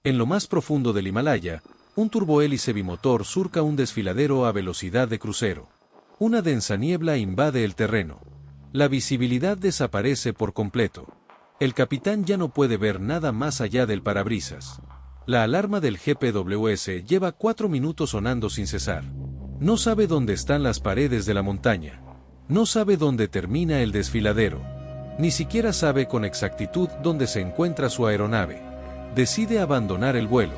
En lo más profundo del Himalaya, un turbohélice bimotor surca un desfiladero a velocidad de crucero. Una densa niebla invade el terreno. La visibilidad desaparece por completo. El capitán ya no puede ver nada más allá del parabrisas. La alarma del GPWS lleva 4 minutos sonando sin cesar. No sabe dónde están las paredes de la montaña. No sabe dónde termina el desfiladero. Ni siquiera sabe con exactitud dónde se encuentra su aeronave. Decide abandonar el vuelo.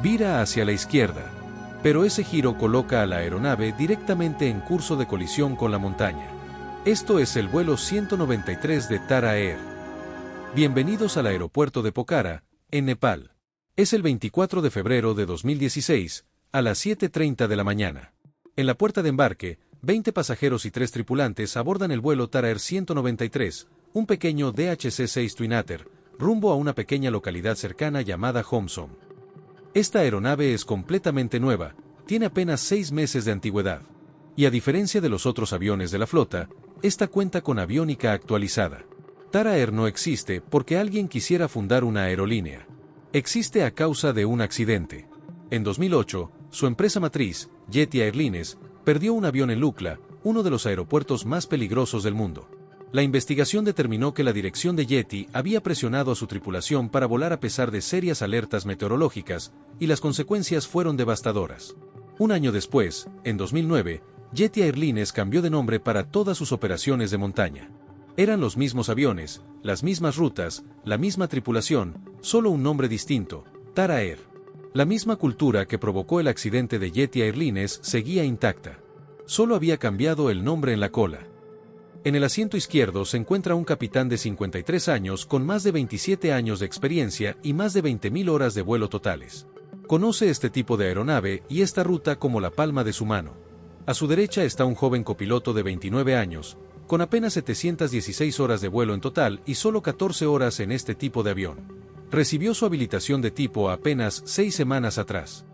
Vira hacia la izquierda. Pero ese giro coloca a la aeronave directamente en curso de colisión con la montaña. Esto es el vuelo 193 de Tara Air. Bienvenidos al aeropuerto de Pokhara, en Nepal. Es el 24 de febrero de 2016, a las 7:30 de la mañana. En la puerta de embarque, 20 pasajeros y 3 tripulantes abordan el vuelo Tara Air 193, un pequeño DHC-6 Twinater, rumbo a una pequeña localidad cercana llamada Homsom. Esta aeronave es completamente nueva, tiene apenas 6 meses de antigüedad. Y a diferencia de los otros aviones de la flota, esta cuenta con aviónica actualizada. Tara Air no existe porque alguien quisiera fundar una aerolínea. Existe a causa de un accidente. En 2008, su empresa matriz, Yeti Airlines, perdió un avión en Lukla, uno de los aeropuertos más peligrosos del mundo. La investigación determinó que la dirección de Yeti había presionado a su tripulación para volar a pesar de serias alertas meteorológicas, y las consecuencias fueron devastadoras. Un año después, en 2009, Yeti Airlines cambió de nombre para todas sus operaciones de montaña. Eran los mismos aviones, las mismas rutas, la misma tripulación, solo un nombre distinto, Tara Air. La misma cultura que provocó el accidente de Yeti Airlines seguía intacta. Solo había cambiado el nombre en la cola. En el asiento izquierdo se encuentra un capitán de 53 años con más de 27 años de experiencia y más de 20.000 horas de vuelo totales. Conoce este tipo de aeronave y esta ruta como la palma de su mano. A su derecha está un joven copiloto de 29 años, con apenas 716 horas de vuelo en total y solo 14 horas en este tipo de avión. Recibió su habilitación de tipo apenas 6 semanas atrás.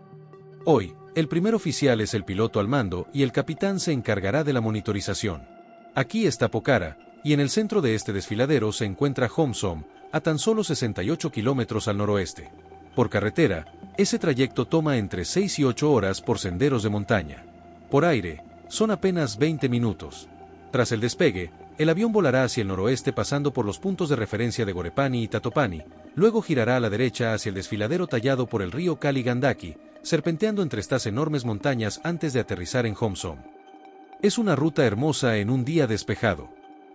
Hoy, el primer oficial es el piloto al mando y el capitán se encargará de la monitorización. Aquí está Pokhara, y en el centro de este desfiladero se encuentra Homsom, a tan solo 68 kilómetros al noroeste. Por carretera, ese trayecto toma entre 6 y 8 horas por senderos de montaña. Por aire, son apenas 20 minutos. Tras el despegue, el avión volará hacia el noroeste pasando por los puntos de referencia de Gorepani y Tatopani, luego girará a la derecha hacia el desfiladero tallado por el río Kali Gandaki, serpenteando entre estas enormes montañas antes de aterrizar en Homsom. Es una ruta hermosa en un día despejado.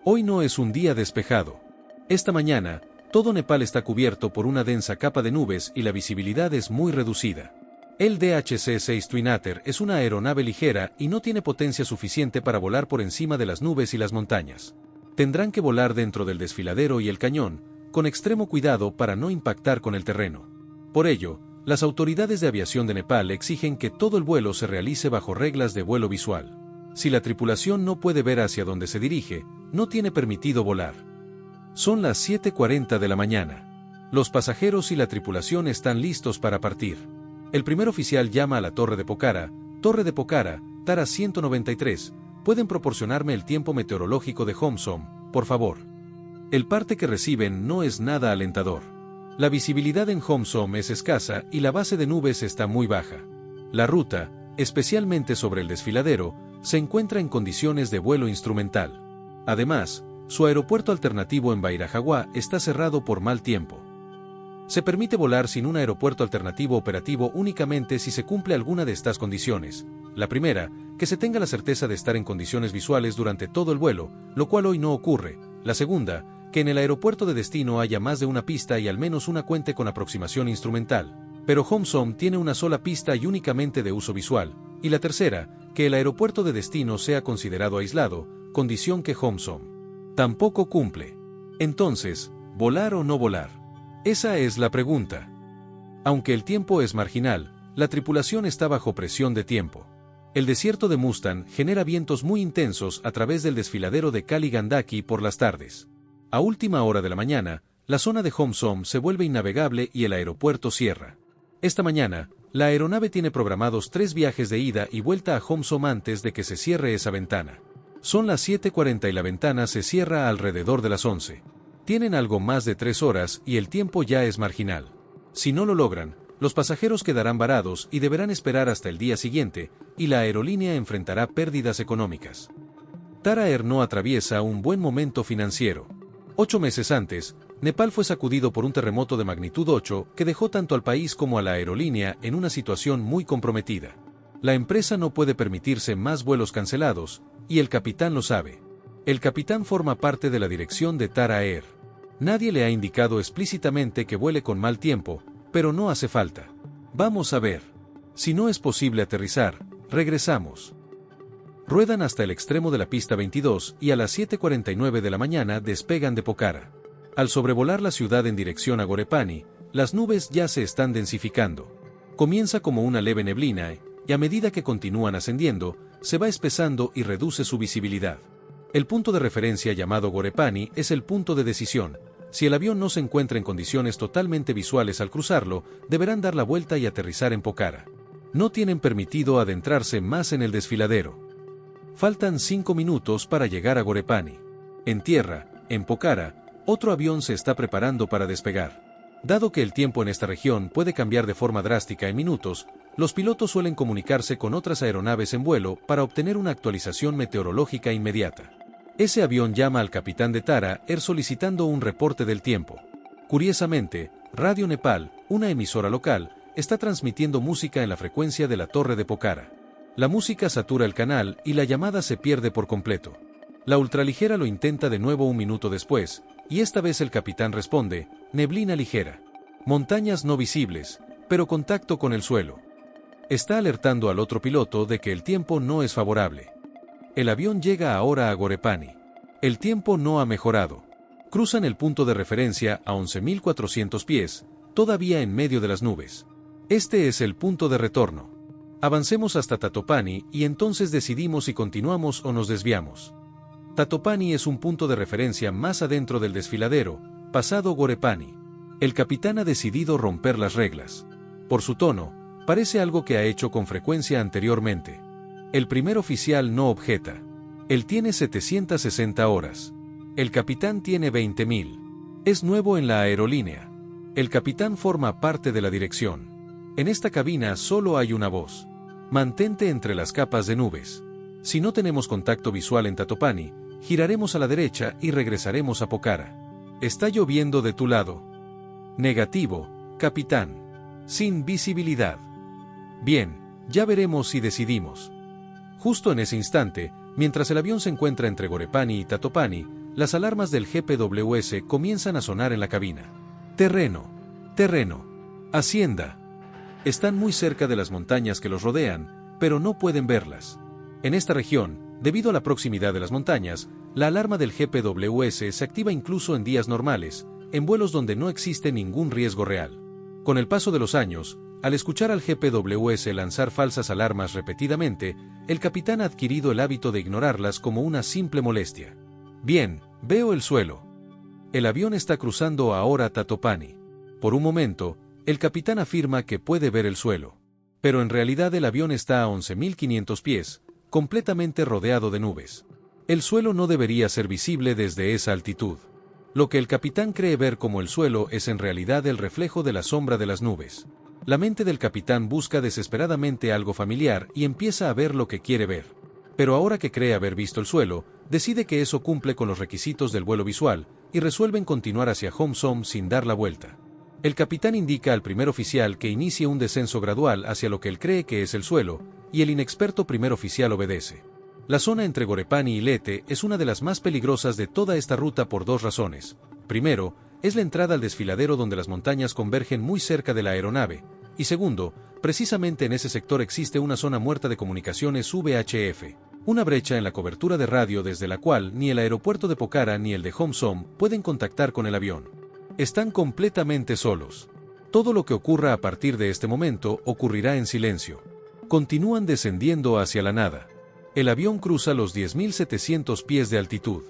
Hoy no es un día despejado. Esta mañana, todo Nepal está cubierto por una densa capa de nubes y la visibilidad es muy reducida. El DHC-6 Twinater es una aeronave ligera y no tiene potencia suficiente para volar por encima de las nubes y las montañas. Tendrán que volar dentro del desfiladero y el cañón, con extremo cuidado para no impactar con el terreno. Por ello, las autoridades de aviación de Nepal exigen que todo el vuelo se realice bajo reglas de vuelo visual. Si la tripulación no puede ver hacia dónde se dirige, no tiene permitido volar. Son las 7:40 de la mañana. Los pasajeros y la tripulación están listos para partir. El primer oficial llama a la Torre de Pokhara, Tara 193, ¿pueden proporcionarme el tiempo meteorológico de Homsom, por favor? El parte que reciben no es nada alentador. La visibilidad en Homsom es escasa y la base de nubes está muy baja. La ruta, especialmente sobre el desfiladero, se encuentra en condiciones de vuelo instrumental. Además, su aeropuerto alternativo en Bairajagua está cerrado por mal tiempo. Se permite volar sin un aeropuerto alternativo operativo únicamente si se cumple alguna de estas condiciones. La primera, que se tenga la certeza de estar en condiciones visuales durante todo el vuelo, lo cual hoy no ocurre. La segunda, que en el aeropuerto de destino haya más de una pista y al menos una cuente con aproximación instrumental. Pero Homsom tiene una sola pista y únicamente de uso visual. Y la tercera, que el aeropuerto de destino sea considerado aislado, condición que Homsom tampoco cumple. Entonces, ¿volar o no volar? Esa es la pregunta. Aunque el tiempo es marginal, la tripulación está bajo presión de tiempo. El desierto de Mustan genera vientos muy intensos a través del desfiladero de Kali Gandaki por las tardes. A última hora de la mañana, la zona de Homsom se vuelve innavegable y el aeropuerto cierra. Esta mañana, la aeronave tiene programados 3 viajes de ida y vuelta a Homsom antes de que se cierre esa ventana. Son las 7:40 y la ventana se cierra alrededor de las 11. Tienen algo más de 3 horas y el tiempo ya es marginal. Si no lo logran, Los pasajeros quedarán varados y deberán esperar hasta el día siguiente, y la aerolínea enfrentará pérdidas económicas. Tara Air no atraviesa un buen momento financiero. 8 meses antes, Nepal fue sacudido por un terremoto de magnitud 8 que dejó tanto al país como a la aerolínea en una situación muy comprometida. La empresa no puede permitirse más vuelos cancelados, y el capitán lo sabe. El capitán forma parte de la dirección de Tara Air. Nadie le ha indicado explícitamente que vuele con mal tiempo, pero no hace falta. Vamos a ver. Si no es posible aterrizar, regresamos. Ruedan hasta el extremo de la pista 22 y a las 7:49 de la mañana despegan de Pokhara. Al sobrevolar la ciudad en dirección a Ghorepani, las nubes ya se están densificando. Comienza como una leve neblina y a medida que continúan ascendiendo, se va espesando y reduce su visibilidad. El punto de referencia llamado Ghorepani es el punto de decisión. Si el avión no se encuentra en condiciones totalmente visuales al cruzarlo, deberán dar la vuelta y aterrizar en Pokhara. No tienen permitido adentrarse más en el desfiladero. Faltan 5 minutos para llegar a Ghorepani. En tierra, en Pokhara, otro avión se está preparando para despegar. Dado que el tiempo en esta región puede cambiar de forma drástica en minutos, los pilotos suelen comunicarse con otras aeronaves en vuelo para obtener una actualización meteorológica inmediata. Ese avión llama al capitán de Tara Air solicitando un reporte del tiempo. Curiosamente, Radio Nepal, una emisora local, está transmitiendo música en la frecuencia de la torre de Pokhara. La música satura el canal y la llamada se pierde por completo. La ultraligera lo intenta de nuevo un minuto después, y esta vez el capitán responde: neblina ligera. Montañas no visibles, pero contacto con el suelo. Está alertando al otro piloto de que el tiempo no es favorable. El avión llega ahora a Ghorepani. El tiempo no ha mejorado. Cruzan el punto de referencia a 11.400 pies, todavía en medio de las nubes. Este es el punto de retorno. Avancemos hasta Tatopani y entonces decidimos si continuamos o nos desviamos. Tatopani es un punto de referencia más adentro del desfiladero, pasado Ghorepani. El capitán ha decidido romper las reglas. Por su tono, parece algo que ha hecho con frecuencia anteriormente. El primer oficial no objeta. Él tiene 760 horas. El capitán tiene 20.000. Es nuevo en la aerolínea. El capitán forma parte de la dirección. En esta cabina solo hay una voz. Mantente entre las capas de nubes. Si no tenemos contacto visual en Tatopani, giraremos a la derecha y regresaremos a Pokhara. ¿Está lloviendo de tu lado? Negativo, capitán. Sin visibilidad. Bien, ya veremos si decidimos. Justo en ese instante, mientras el avión se encuentra entre Ghorepani y Tatopani, las alarmas del GPWS comienzan a sonar en la cabina. Terreno. Terreno. Hacienda. Están muy cerca de las montañas que los rodean, pero no pueden verlas. En esta región, debido a la proximidad de las montañas, la alarma del GPWS se activa incluso en días normales, en vuelos donde no existe ningún riesgo real. Con el paso de los años, al escuchar al GPWS lanzar falsas alarmas repetidamente, el capitán ha adquirido el hábito de ignorarlas como una simple molestia. Bien, veo el suelo. El avión está cruzando ahora Tatopani. Por un momento, el capitán afirma que puede ver el suelo. Pero en realidad el avión está a 11.500 pies, completamente rodeado de nubes. El suelo no debería ser visible desde esa altitud. Lo que el capitán cree ver como el suelo es en realidad el reflejo de la sombra de las nubes. La mente del capitán busca desesperadamente algo familiar y empieza a ver lo que quiere ver. Pero ahora que cree haber visto el suelo, decide que eso cumple con los requisitos del vuelo visual, y resuelven continuar hacia Homsom sin dar la vuelta. El capitán indica al primer oficial que inicie un descenso gradual hacia lo que él cree que es el suelo, y el inexperto primer oficial obedece. La zona entre Ghorepani y Lete es una de las más peligrosas de toda esta ruta por dos razones. Primero, es la entrada al desfiladero donde las montañas convergen muy cerca de la aeronave, y segundo, precisamente en ese sector existe una zona muerta de comunicaciones VHF, una brecha en la cobertura de radio desde la cual ni el aeropuerto de Pokhara ni el de Homsom pueden contactar con el avión. Están completamente solos. Todo lo que ocurra a partir de este momento ocurrirá en silencio. Continúan descendiendo hacia la nada. El avión cruza los 10.700 pies de altitud.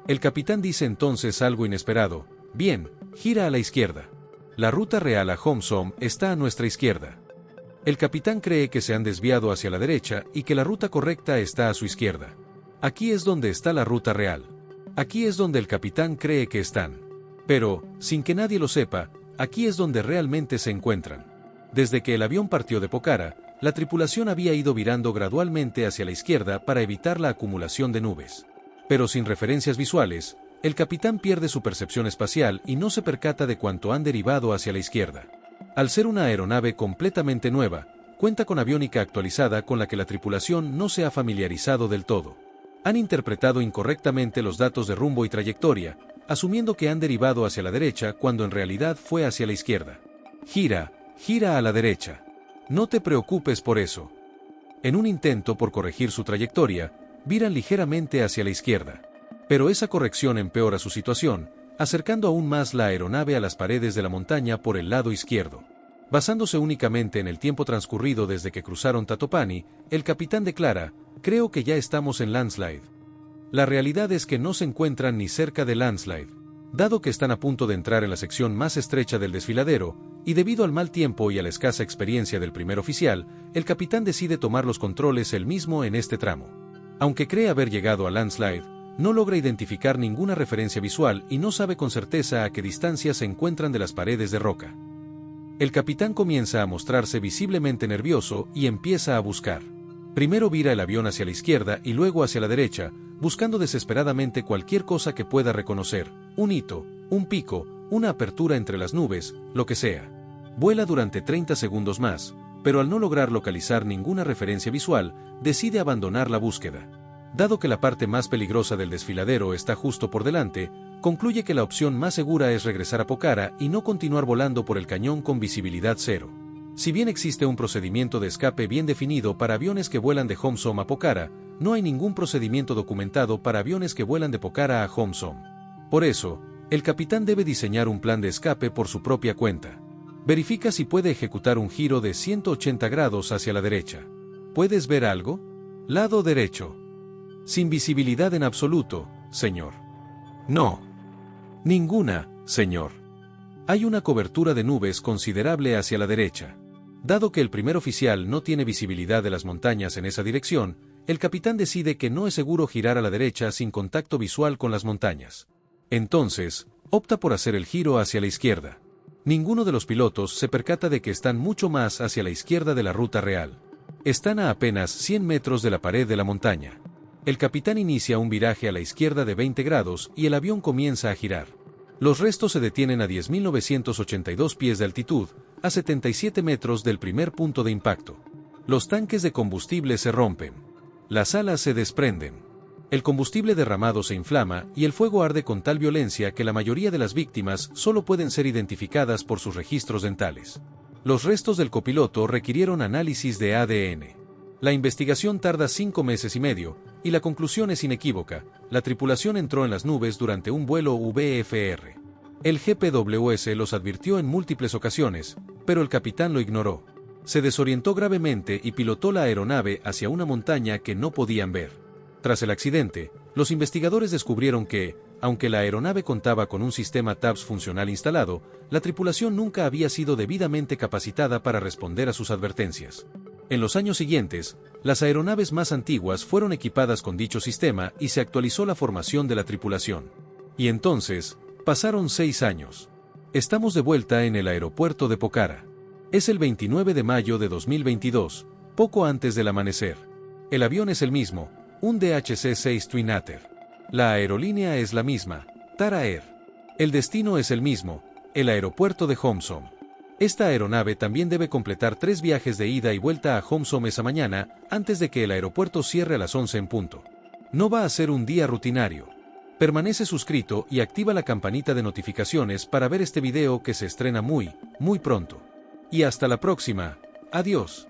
El capitán dice entonces algo inesperado: bien, gira a la izquierda. La ruta real a Homsom está a nuestra izquierda. El capitán cree que se han desviado hacia la derecha y que la ruta correcta está a su izquierda. Aquí es donde está la ruta real. Aquí es donde el capitán cree que están. Pero, sin que nadie lo sepa, aquí es donde realmente se encuentran. Desde que el avión partió de Pokhara, la tripulación había ido virando gradualmente hacia la izquierda para evitar la acumulación de nubes. Pero sin referencias visuales, el capitán pierde su percepción espacial y no se percata de cuánto han derivado hacia la izquierda. Al ser una aeronave completamente nueva, cuenta con aviónica actualizada con la que la tripulación no se ha familiarizado del todo. Han interpretado incorrectamente los datos de rumbo y trayectoria, asumiendo que han derivado hacia la derecha cuando en realidad fue hacia la izquierda. Gira a la derecha. No te preocupes por eso. En un intento por corregir su trayectoria, viran ligeramente hacia la izquierda. Pero esa corrección empeora su situación, acercando aún más la aeronave a las paredes de la montaña por el lado izquierdo. Basándose únicamente en el tiempo transcurrido desde que cruzaron Tatopani, el capitán declara: creo que ya estamos en Landslide. La realidad es que no se encuentran ni cerca de Landslide. Dado que están a punto de entrar en la sección más estrecha del desfiladero, y debido al mal tiempo y a la escasa experiencia del primer oficial, el capitán decide tomar los controles él mismo en este tramo. Aunque cree haber llegado a Landslide, no logra identificar ninguna referencia visual y no sabe con certeza a qué distancia se encuentran de las paredes de roca. El capitán comienza a mostrarse visiblemente nervioso y empieza a buscar. Primero vira el avión hacia la izquierda y luego hacia la derecha, buscando desesperadamente cualquier cosa que pueda reconocer: un hito, un pico, una apertura entre las nubes, lo que sea. Vuela durante 30 segundos más, pero al no lograr localizar ninguna referencia visual, decide abandonar la búsqueda. Dado que la parte más peligrosa del desfiladero está justo por delante, concluye que la opción más segura es regresar a Pokhara y no continuar volando por el cañón con visibilidad cero. Si bien existe un procedimiento de escape bien definido para aviones que vuelan de Homsom a Pokhara, no hay ningún procedimiento documentado para aviones que vuelan de Pokhara a Homsom. Por eso, el capitán debe diseñar un plan de escape por su propia cuenta. Verifica si puede ejecutar un giro de 180 grados hacia la derecha. ¿Puedes ver algo? Lado derecho. Sin visibilidad en absoluto, señor. No. Ninguna, señor. Hay una cobertura de nubes considerable hacia la derecha. Dado que el primer oficial no tiene visibilidad de las montañas en esa dirección, el capitán decide que no es seguro girar a la derecha sin contacto visual con las montañas. Entonces, opta por hacer el giro hacia la izquierda. Ninguno de los pilotos se percata de que están mucho más hacia la izquierda de la ruta real. Están a apenas 100 metros de la pared de la montaña. El capitán inicia un viraje a la izquierda de 20 grados y el avión comienza a girar. Los restos se detienen a 10.982 pies de altitud, a 77 metros del primer punto de impacto. Los tanques de combustible se rompen. Las alas se desprenden. El combustible derramado se inflama y el fuego arde con tal violencia que la mayoría de las víctimas solo pueden ser identificadas por sus registros dentales. Los restos del copiloto requirieron análisis de ADN. La investigación tarda 5 meses y medio, y la conclusión es inequívoca: la tripulación entró en las nubes durante un vuelo VFR. El GPWS los advirtió en múltiples ocasiones, pero el capitán lo ignoró. Se desorientó gravemente y pilotó la aeronave hacia una montaña que no podían ver. Tras el accidente, los investigadores descubrieron que, aunque la aeronave contaba con un sistema TAPS funcional instalado, la tripulación nunca había sido debidamente capacitada para responder a sus advertencias. En los años siguientes, las aeronaves más antiguas fueron equipadas con dicho sistema y se actualizó la formación de la tripulación. Y entonces, pasaron 6 años. Estamos de vuelta en el aeropuerto de Pokhara. Es el 29 de mayo de 2022, poco antes del amanecer. El avión es el mismo, un DHC-6 Twin Otter. La aerolínea es la misma, Tara Air. El destino es el mismo, el aeropuerto de Homsom. Esta aeronave también debe completar 3 viajes de ida y vuelta a Homsom esa mañana, antes de que el aeropuerto cierre a las 11 en punto. No va a ser un día rutinario. Permanece suscrito y activa la campanita de notificaciones para ver este video que se estrena muy pronto. Y hasta la próxima. Adiós.